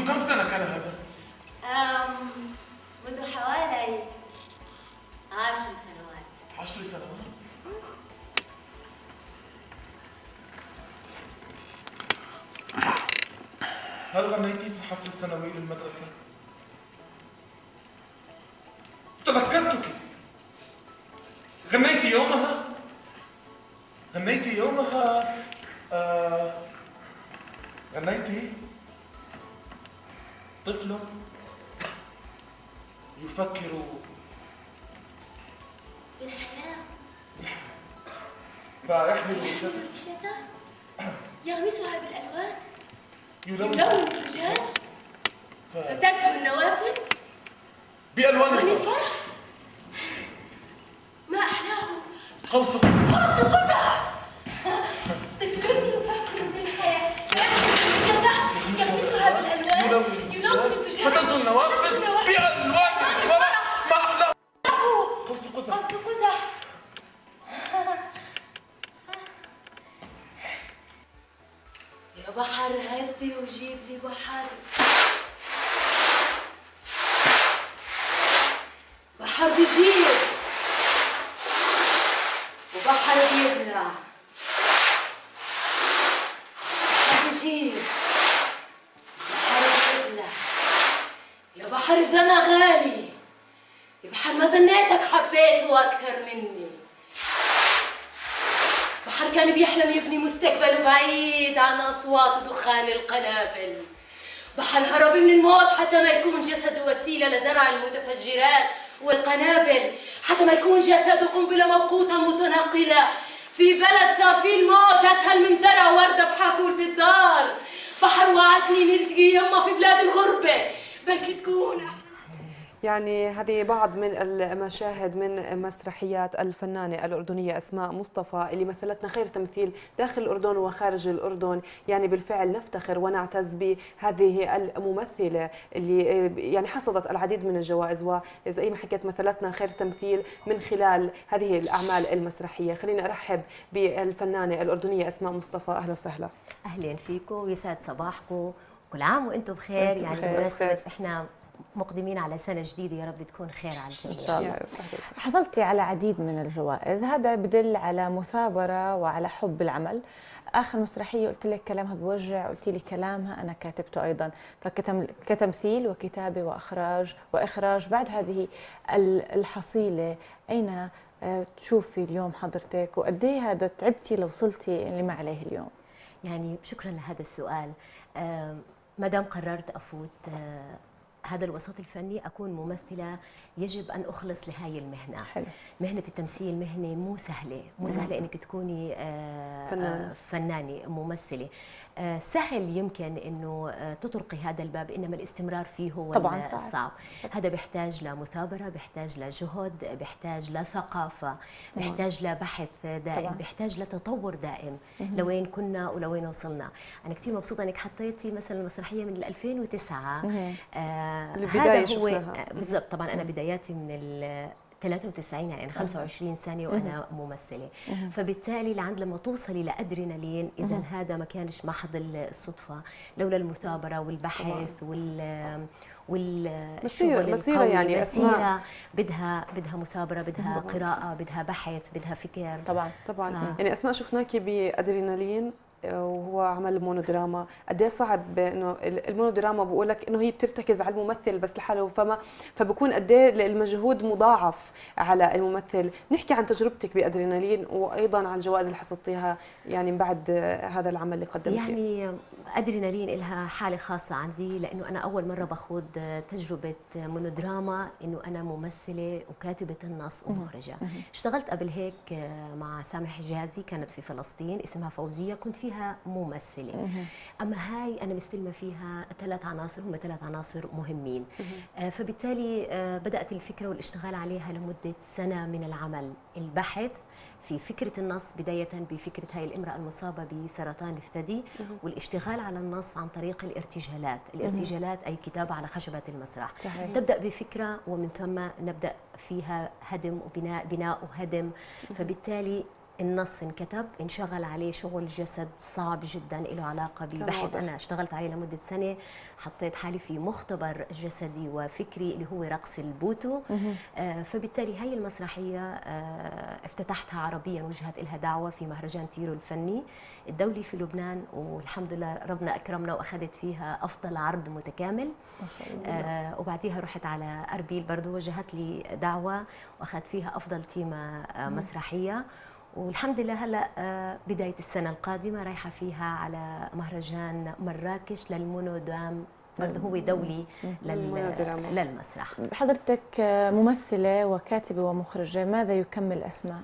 منذ كم سنة كان هذا؟ منذ حوالي 10 سنوات. 10 سنوات؟ هل غنيتي في الحفل السنوي للمدرسة؟ تذكرتك. غنيتي يومها؟ غنيتي يومها غنيتي طفل يفكر بالحياة فيحمل الشتاء يغمسها بالألوان، يلون الزجاج فتزهو النوافذ بألوان الفرح. ما أحلاه قوس قزح. طفل يفكر بالحياة يغمسها بالألوان، يلون الزجاج فتزهو النوافذ بألوان الفرح. ما أحلاه قوس قزح. يا بحر هدي وجيب لي بحر، بحر بيجيب وبحر بيبلع، بحر بيجيب بحر بيبلع. يا بحر الدمى غالي، يا بحر ما ظنيتك حبيته أكثر مني. بحر كان بيحلم يبني مستقبله بعيد عن أصوات ودخان القنابل. بحر هرب من الموت حتى ما يكون جسده وسيلة لزرع المتفجرات والقنابل، حتى ما يكون جسده قنبلة موقوتة متنقلة في بلد صار فيه الموت أسهل من زرع وردة في حاكورة الدار. بحر وعدني نلتقي يما في بلاد الغربة، بلكي تكون يعني هذه بعض من المشاهد من مسرحيات الفنانة الأردنية أسماء مصطفى اللي مثلتنا خير تمثيل داخل الأردن وخارج الأردن. يعني بالفعل نفتخر ونعتز بهذه الممثلة اللي يعني حصدت العديد من الجوائز، وزي ما حكيت مثلتنا خير تمثيل من خلال هذه الأعمال المسرحية. خليني أرحب بالفنانة الأردنية أسماء مصطفى. أهلا وسهلا. أهلا فيكم ويسعد صباحكم، كل عام وأنتم بخير. يعني بمناسبة إحنا مقدمين على سنة جديدة، يا رب تكون خير على الجميع إن شاء الله. حصلتي على عديد من الجوائز، هذا بدل على مثابرة وعلى حب العمل. آخر مسرحية قلت لك كلامها بوجع، قلت لي كلامها أنا كاتبته أيضا، فكتمثيل وكتابة وإخراج بعد هذه الحصيلة أين تشوفي اليوم حضرتك، وقد ايه هذا تعبتي لوصلتي لما عليه اليوم؟ يعني شكرا لهذا السؤال. ما دام قررت أفوت هذا الوسط الفني، أكون ممثلة، يجب أن أخلص لهاي المهنة. حلو. مهنة التمثيل مهنة مو سهلة إنك تكوني فنانة ممثلة. سهل يمكن إنه تطرقي هذا الباب، إنما الاستمرار فيه هو طبعا الصعب. هذا بيحتاج لمثابرة، بيحتاج لجهد، بيحتاج لثقافة، بيحتاج لبحث دائم، طبعا. بيحتاج لتطور دائم لوين كنا ولوين وصلنا. أنا كثير مبسوطة إنك حطيتي مثلا المسرحية من 2009. هذا هو بالضبط. طبعا أنا بداياتي من 93، يعني 25 سنة وأنا ممثلة. فبالتالي لما توصلي لأدرينالين، إذا هذا ما كانش محض الصدفة، لولا المثابرة والبحث مسيرة يعني مسيرة بدها مثابرة، بدها قراءة، بدها بحث، بدها فكر. طبعا يعني أسماء شفناكي بأدرينالين وهو عمل مونودراما. قد ايه صعب انه المونودراما بقول لك انه هي بترتكز على الممثل بس لحاله، فبكون قد ايه المجهود مضاعف على الممثل. نحكي عن تجربتك بادرينالين وايضا عن الجوائز اللي حصلتيها يعني بعد هذا العمل اللي قدمتيه. يعني ادرينالين لها حاله خاصه عندي، لانه انا اول مره باخذ تجربه مونودراما، انه انا ممثله وكاتبه النص ومخرجه. اشتغلت قبل هيك مع سامح حجازي، كانت في فلسطين، اسمها فوزيه، كنت فيها ممثله. اما هاي انا مستلمه فيها 3 عناصر، هم 3 عناصر مهمين. فبالتالي بدات الفكره والاشتغال عليها لمده سنه من العمل، البحث في فكرة النص، بداية بفكرة هاي الامرأة المصابة بسرطان الثدي، والاشتغال على النص عن طريق الارتجالات. الارتجالات أي كتابة على خشبة المسرح. صحيح. تبدأ بفكرة ومن ثم نبدأ فيها هدم وبناء، بناء وهدم. فبالتالي النص انكتب، انشغل عليه شغل جسد صعب جدا له علاقة ببحث واضح. أنا اشتغلت عليه لمدة سنة، حطيت حالي في مختبر جسدي وفكري اللي هو رقص البوتو. فبالتالي هاي المسرحية افتتحتها عربيا، وجهت لها دعوة في مهرجان تيرو الفني الدولي في لبنان، والحمد لله ربنا أكرمنا وأخذت فيها أفضل عرض متكامل. ما شاء الله. وبعديها رحت على أربيل برضو، وجهت لي دعوة وأخذت فيها أفضل تيمة مسرحية. والحمد لله هلا بدايه السنه القادمه رايحه فيها على مهرجان مراكش للمونودرام، برضه هو دولي للمسرح. حضرتك ممثله وكاتبه ومخرجه، ماذا يكمل اسماء؟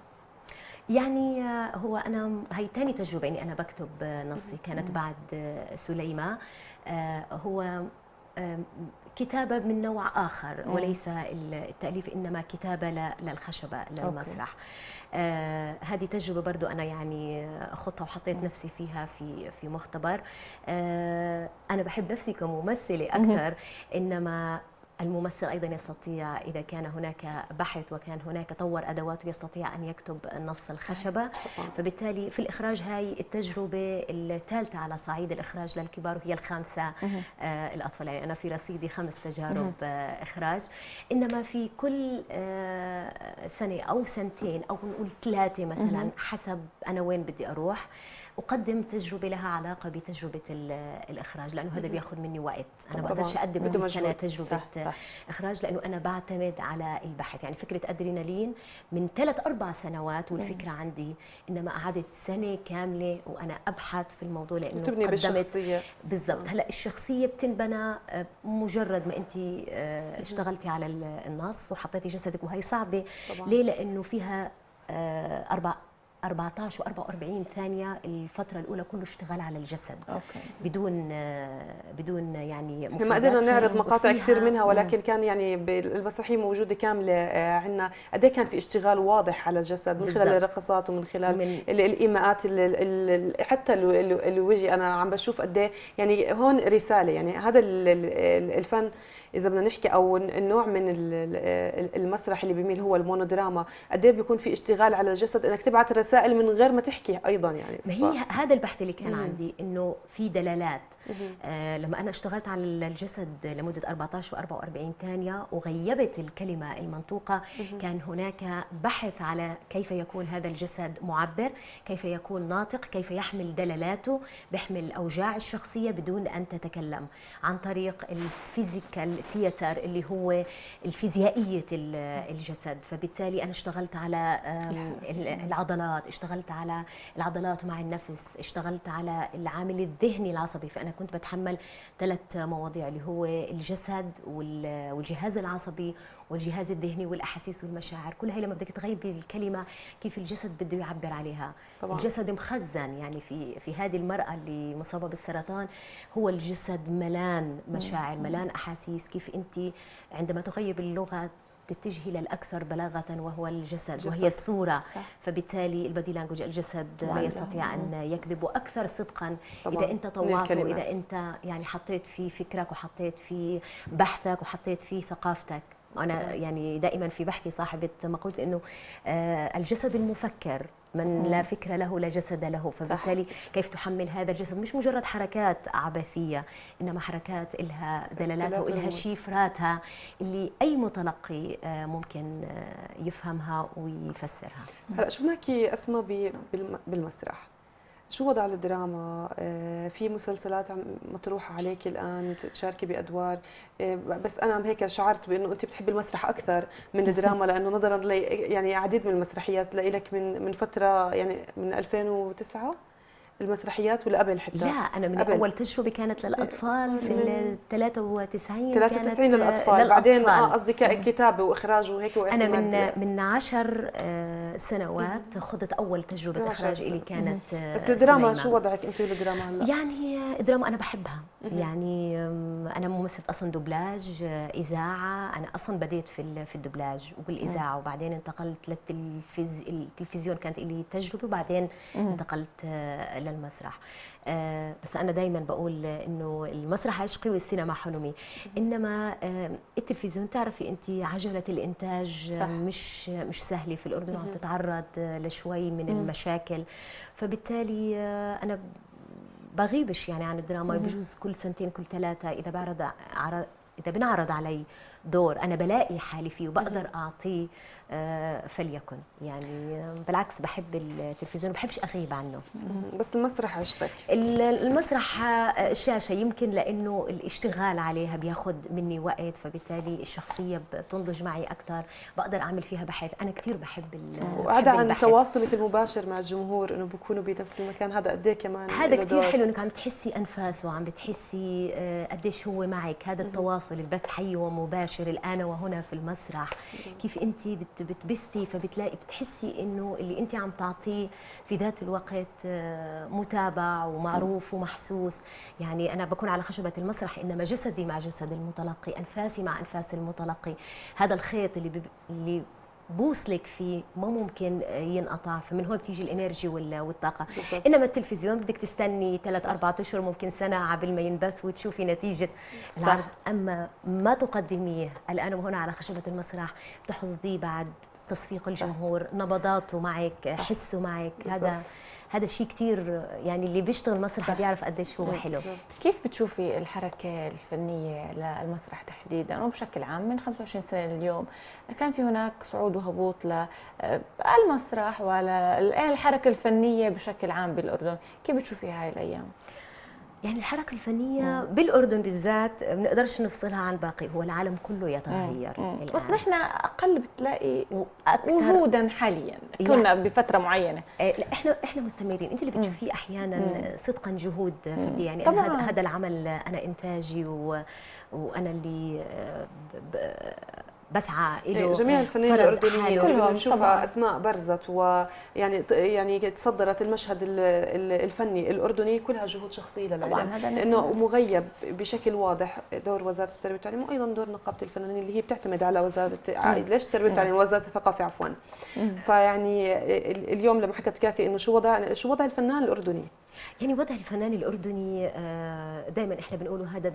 يعني هو انا هي ثاني تجربه اني انا بكتب نصي، كانت بعد سليمه. هو كتابة من نوع آخر وليس التأليف، إنما كتابة للخشبة للمسرح. هذه تجربة برضو أنا يعني خطها وحطيت نفسي فيها في مختبر. أنا بحب نفسي كممثلة أكثر، إنما الممثل أيضا يستطيع إذا كان هناك بحث وكان هناك طور أدواته يستطيع أن يكتب نص الخشبة. فبالتالي في الإخراج هاي التجربة الثالثة على صعيد الإخراج للكبار، وهي الخامسة الأطفال. يعني أنا في رصيدي 5 تجارب إخراج، إنما في كل سنة أو سنتين أو نقول 3 مثلا حسب أنا وين بدي أروح، أقدم تجربة لها علاقة بتجربة الإخراج، لأنه هذا بياخذ مني وقت. أنا ما بقدرش أقدم كل سنة تجربة صح. إخراج، لأنه أنا بعتمد على البحث. يعني فكرة أدرينالين من 3-4 سنوات والفكرة عندي، إنما قعدت سنة كاملة وأنا أبحث في الموضوع، لأنه تبني بالشخصية بالضبط. هلا الشخصية بتنبنى مجرد ما أنت اشتغلتي على النص وحطيتي جسدك، وهي صعبة طبعا. ليه؟ لأنه فيها 14 و44 ثانية الفترة الأولى كله اشتغل على الجسد. أوكي. بدون يعني ما قدرنا نعرض مقاطع كثير منها، ولكن كان يعني المسرحية موجودة كاملة عندنا. قد ايه كان في اشتغال واضح على الجسد من خلال الرقصات ومن خلال الإيماءات حتى الوجه. أنا عم بشوف قد ايه يعني هون رسالة. يعني هذا الفن إذا بدنا نحكي أو النوع من المسرح اللي بيميل هو المونودراما، قد ايه بيكون في اشتغال على الجسد، انك تبعث الرسائل من غير ما تحكي ايضا. يعني ما هي هذا البحث اللي كان عندي، انه في دلالات. لما انا اشتغلت على الجسد لمده 14 و44 ثانيه وغيبت الكلمه المنطوقه، كان هناك بحث على كيف يكون هذا الجسد معبر، كيف يكون ناطق، كيف يحمل دلالاته، بيحمل اوجاع الشخصيه بدون ان تتكلم، عن طريق الفيزيكال ثياتر اللي هو الفيزيائيه الجسد. فبالتالي انا اشتغلت على العضلات، اشتغلت على العضلات مع النفس، اشتغلت على العامل الذهني العصبي. فانا كنت بتحمل 3 مواضيع اللي هو الجسد والجهاز العصبي والجهاز الذهني والاحاسيس والمشاعر. كل هاي لما بدك تغيبي الكلمه كيف الجسد بده يعبر عليها. طبعا. الجسد مخزن، يعني في هذه المراه اللي مصابه بالسرطان، هو الجسد ملان مشاعر، ملان احاسيس. كيف انت عندما تغيب اللغه تتجهي للأكثر بلاغة وهو الجسد وهي الصورة. صح. فبالتالي البادي لانجوج، الجسد لا يستطيع أن يكذب، وأكثر صدقا إذا أنت طوعت، وإذا أنت يعني حطيت في فكرك وحطيت في بحثك وحطيت في ثقافتك. أنا يعني دائما في بحثي صاحبة مقولة إنه الجسد المفكر من لا فكر له لا جسد له. فبالتالي كيف تحمل هذا الجسد؟ مش مجرد حركات عبثية، إنما حركات إلها دلالاتها وإلها شيفراتها اللي أي متلقي ممكن يفهمها ويفسرها. هلا شفناك أسماء بالمسرح، شو وضع الدراما؟ في مسلسلات مطروحة عليك الآن تشاركي بأدوار، بس أنا هيك شعرت بأنه أنت بتحبي المسرح أكثر من الدراما، لأنه نظرا يعني عديد من المسرحيات لك من فترة، يعني من 2009 المسرحيات ولا قبل حتى؟ لا، أنا من أول تجربة كانت للأطفال في ال 93 93 للأطفال. بعدين قصدي كتابة وإخراج وهيك. أنا من 10 سنوات خضت أول تجربة إخراج إلي كانت بس الدراما شو وضعك أنت بالدراما هلا؟ يعني الدراما أنا بحبها. يعني أنا ممثلة أصلا دوبلاج، إذاعة. أنا أصلا بديت في الدوبلاج وبالإذاعة، وبعدين انتقلت التلفزيون كانت لي تجربة، وبعدين انتقلت الى المسرح. بس انا دائما بقول انه المسرح عشقي والسينما حلمي. انما التلفزيون تعرفي انت عجله الانتاج صح. مش سهله في الاردن، وعم تتعرض لشوي من المشاكل. فبالتالي انا بغيبش يعني عن الدراما. بجوز كل سنتين كل ثلاثه اذا بنعرض علي دور انا بلاقي حالي فيه وبقدر اعطيه فليكن. يعني بالعكس بحب التلفزيون، ما بحبش اغيب عنه. بس المسرح عشقك. المسرح شاشه، يمكن لانه الاشتغال عليها بياخذ مني وقت، فبالتالي الشخصيه بتنضج معي اكثر، بقدر اعمل فيها بحث. انا كثير بحب وعدا عن البحث. تواصلك المباشر مع الجمهور انه بيكونوا بنفس المكان، هذا قد ايه كمان هذا له كثير دور. حلو، انك عم بتحسي انفاسه، عم بتحسي قديش هو معك. هذا التواصل، البث حي ومباشر، الان وهنا في المسرح. كيف انت بتبثي، فبتلاقي بتحسي انه اللي انت عم تعطيه في ذات الوقت متابع ومعروف ومحسوس. يعني انا بكون على خشبه المسرح، انما جسدي مع جسد المتلقي، انفاسي مع انفاس المتلقي. هذا الخيط اللي بوصلك فيه ما ممكن ينقطع، فمن هون بتيجي الانرجي والطاقه. بالضبط. انما التلفزيون بدك تستني 3-4 اشهر، ممكن سنه قبل ما ينبث وتشوفي نتيجه العرض. اما ما تقدميه الان وهنا على خشبه المسرح بتحصديه بعد تصفيق الجمهور، نبضاته معك، حسه معك. هذا شيء كثير، يعني اللي بيشتغل مسرح بيعرف قديش هو حلو. كيف بتشوفي الحركة الفنية للمسرح تحديدا وبشكل عام من 25 سنة لليوم؟ كان في هناك صعود وهبوط للمسرح والحركة الفنية بشكل عام بالأردن، كيف بتشوفي هاي الأيام؟ يعني الحركة الفنية بالأردن بالذات ما بنقدرش نفصلها عن الباقي، هو العالم كله يتغير الآن. بس نحن أقل بتلاقي وأكثر وجودا حاليا، كنا بفرة معينة. لا، احنا مستمرين. انت اللي بتشوفيه احيانا صدقا جهود فرديه. يعني طبعاً. أنا هذا العمل انا انتاجي وانا اللي بسعى له. جميع الفنانين فرض الاردنيين حاله. اللي كلهم بنشوفها طبعاً. اسماء برزت، ويعني تصدرت المشهد الفني الاردني، كلها جهود شخصيه طبعاً، للعلم، هذا لانه مغيب بشكل واضح دور وزاره التربيه والتعليم، وايضا دور نقابه الفنانين اللي هي بتعتمد على وزاره ليش التربيه والتعليم، وزاره الثقافه عفوا. فيعني اليوم لما حكت كاثي انه شو وضع الفنان الاردني. يعني وضع الفنان الأردني دائما احنا بنقوله هذا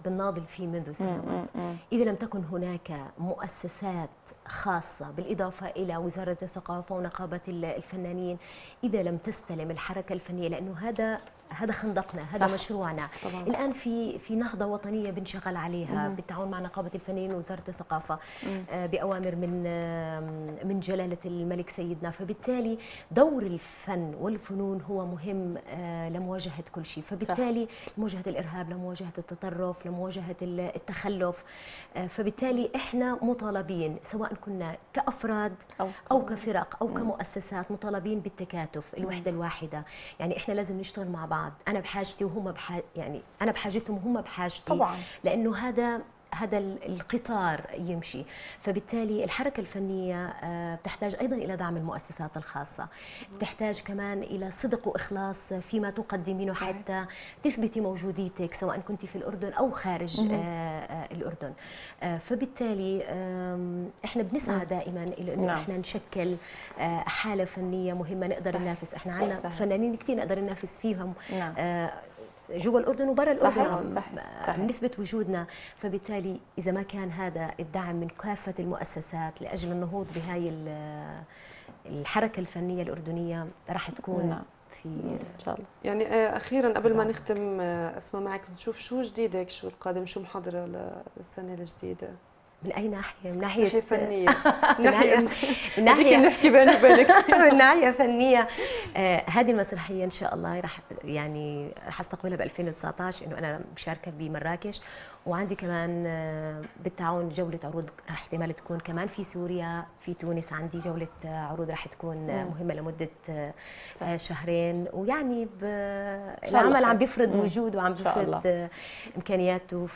بنناضل فيه منذ سنوات. إذا لم تكن هناك مؤسسات خاصة بالإضافة إلى وزارة الثقافة ونقابة الفنانين، إذا لم تستلم الحركة الفنية، لأنه هذا خندقنا، هذا صح. مشروعنا. طبعاً. الآن في نهضة وطنية بنشغل عليها بالتعاون مع نقابة الفنانين ووزارة الثقافة بأوامر من جلالة الملك سيدنا. فبالتالي دور الفن والفنون هو مهم لمواجهة كل شيء. فبالتالي لمواجهة الإرهاب، لمواجهة التطرف، لمواجهة التخلف. فبالتالي احنا مطالبين، سواء كنا كأفراد أو كفرق أو كمؤسسات، مطالبين بالتكاتف، الوحدة الواحدة. يعني احنا لازم نشتغل مع بعض. أنا بحاجتي وهم يعني أنا بحاجتهم وهم بحاجتي. طبعاً. لأنه هذا القطار يمشي. فبالتالي الحركة الفنية بتحتاج أيضا إلى دعم المؤسسات الخاصة، بتحتاج كمان إلى صدق وإخلاص فيما تقدمينه حتى تثبتي موجوديتك، سواء كنت في الأردن أو خارج الأردن. فبالتالي إحنا بنسعى دائما إلى أنه إحنا نشكل حالة فنية مهمة نقدر ننافس. إحنا عندنا فنانين كثير نقدر ننافس فيهم جوا الأردن وبرا الأردن. صحيح. بنثبت وجودنا. فبالتالي إذا ما كان هذا الدعم من كافة المؤسسات لأجل النهوض بهاي الحركة الفنية الأردنية، راح تكون في إن شاء الله. يعني أخيرا قبل ما نختم أسمع معك، بنشوف شو جديدك، شو القادم، شو محضرة للسنة الجديدة؟ من أي ناحية؟ من ناحية فنية. من ناحية نحكي بيني وبينك. من ناحية فنية. هذه المسرحية إن شاء الله راح استقبلها ب 2019، إنه أنا مشاركة بمراكش، وعندي كمان بالتعاون جولة عروض راح احتمال تكون كمان في سوريا، في تونس عندي جولة عروض راح تكون مهمة لمدة شهرين. ويعني العمل عم بيفرض وجوده وعم بيفرض إمكانياته.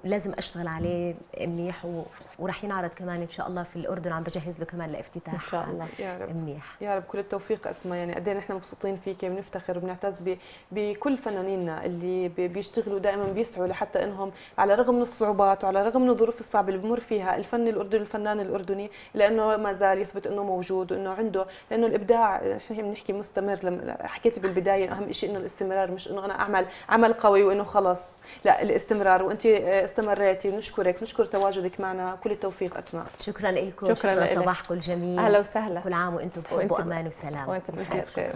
لازم اشتغل عليه منيح وراح ينعرض كمان ان شاء الله في الاردن، عم بجهز له كمان لافتتاح ان شاء الله. يا رب منيح. يا رب كل التوفيق أسماء. يعني قد ايه نحن مبسوطين فيك، بنفتخر وبنعتز بكل فنانيننا اللي بيشتغلوا دائما، بيسعوا لحتى انهم على رغم من الصعوبات وعلى رغم من الظروف الصعبه اللي بمر فيها الفن الاردني، الفنان الاردني، لانه ما زال يثبت انه موجود وانه عنده، لانه الابداع نحن بنحكي مستمر. لما حكيتي بالبدايه اهم شيء انه الاستمرار، مش انه انا اعمل عمل قوي وانه خلص، لا الاستمرار، وانت استمريتي. نشكرك، نشكر تواجدك معنا. كل التوفيق أسماء. شكرا لكم، شكراً لك. صباحكم الجميل. اهلا وسهلا. كل عام وانتم بحب وأنت وامان وسلام. وانت وأنت بخير. بخير.